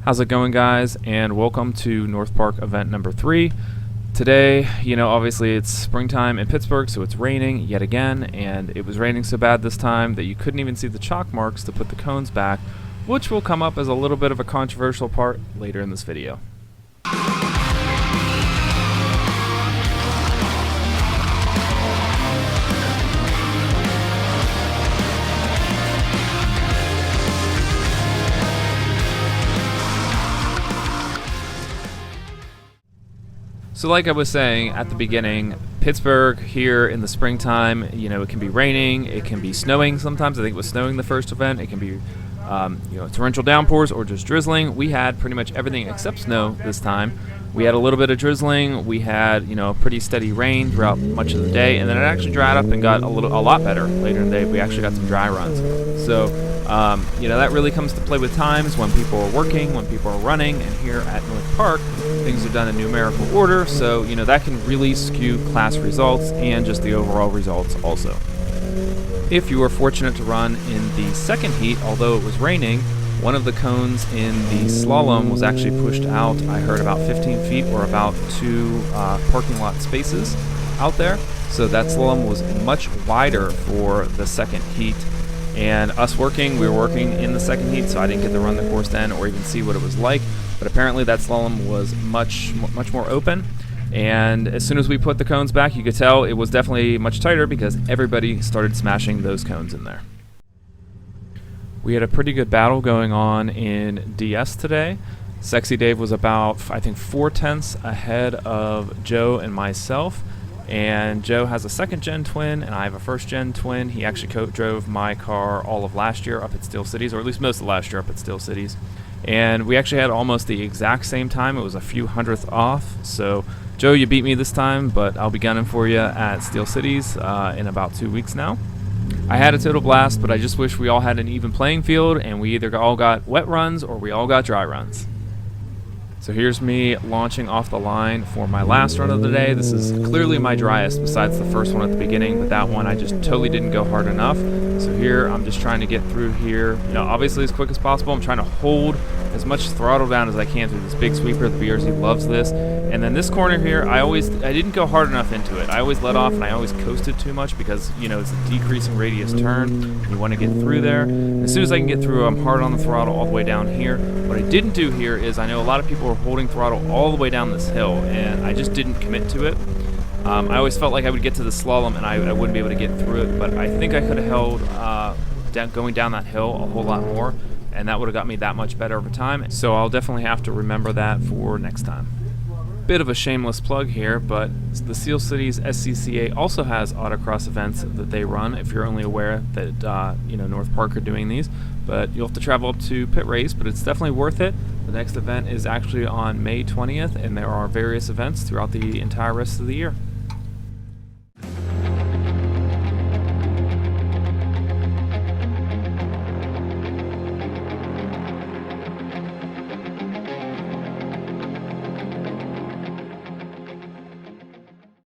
How's it going, guys, and welcome to North Park event number 3. Today, obviously it's springtime in Pittsburgh, so it's raining yet again, and it was raining so bad this time that you couldn't even see the chalk marks to put the cones back, which will come up as a little bit of a controversial part later in this video. So like I was saying at the beginning, Pittsburgh here in the springtime, it can be raining, it can be snowing sometimes. I think it was snowing the first event. It can be, torrential downpours or just drizzling. We had pretty much everything except snow this time. We had a little bit of drizzling. We had, pretty steady rain throughout much of the day, and then it actually dried up and got a lot better later in the day. We actually got some dry runs. So, that really comes to play with times when people are working, when people are running, and here at North Park, things are done in numerical order, so, that can really skew class results and just the overall results also. If you were fortunate to run in the second heat, although it was raining, one of the cones in the slalom was actually pushed out, I heard, about 15 feet or about 2 parking lot spaces out there. So that slalom was much wider for the second heat. And we were working in the second heat, so I didn't get to run the course then or even see what it was like. But apparently that slalom was much more open. And as soon as we put the cones back, you could tell it was definitely much tighter because everybody started smashing those cones in there. We had a pretty good battle going on in DS today. Sexy Dave was about, I think, 4/10 ahead of Joe and myself. And Joe has a second-gen twin, and I have a first-gen twin. He actually co-drove my car all of last year up at Steel Cities, or at least most of last year up at Steel Cities. And we actually had almost the exact same time. It was a few hundredths off. So, Joe, you beat me this time, but I'll be gunning for you at Steel Cities in about 2 weeks now. I had a total blast, but I just wish we all had an even playing field, and we either all got wet runs or we all got dry runs. So here's me launching off the line for my last run of the day. This is clearly my driest besides the first one at the beginning, but that one I just totally didn't go hard enough. So here I'm just trying to get through here, obviously as quick as possible. I'm trying to hold as much throttle down as I can through this big sweeper. The BRZ loves this. And then this corner here, I didn't go hard enough into it. I always let off and I always coasted too much because, it's a decreasing radius turn. You want to get through there. As soon as I can get through, I'm hard on the throttle all the way down here. What I didn't do here is I know a lot of people are holding throttle all the way down this hill, and I just didn't commit to it. I always felt like I would get to the slalom and I wouldn't be able to get through it, but I think I could have held going down that hill a whole lot more, and that would have got me that much better over time. So I'll definitely have to remember that for next time. Bit of a shameless plug here, but the Steel Cities SCCA also has autocross events that they run. If you're only aware that North Park are doing these, but you'll have to travel up to pit race, but it's definitely worth it. The next event is actually on May 20th, and there are various events throughout the entire rest of the year.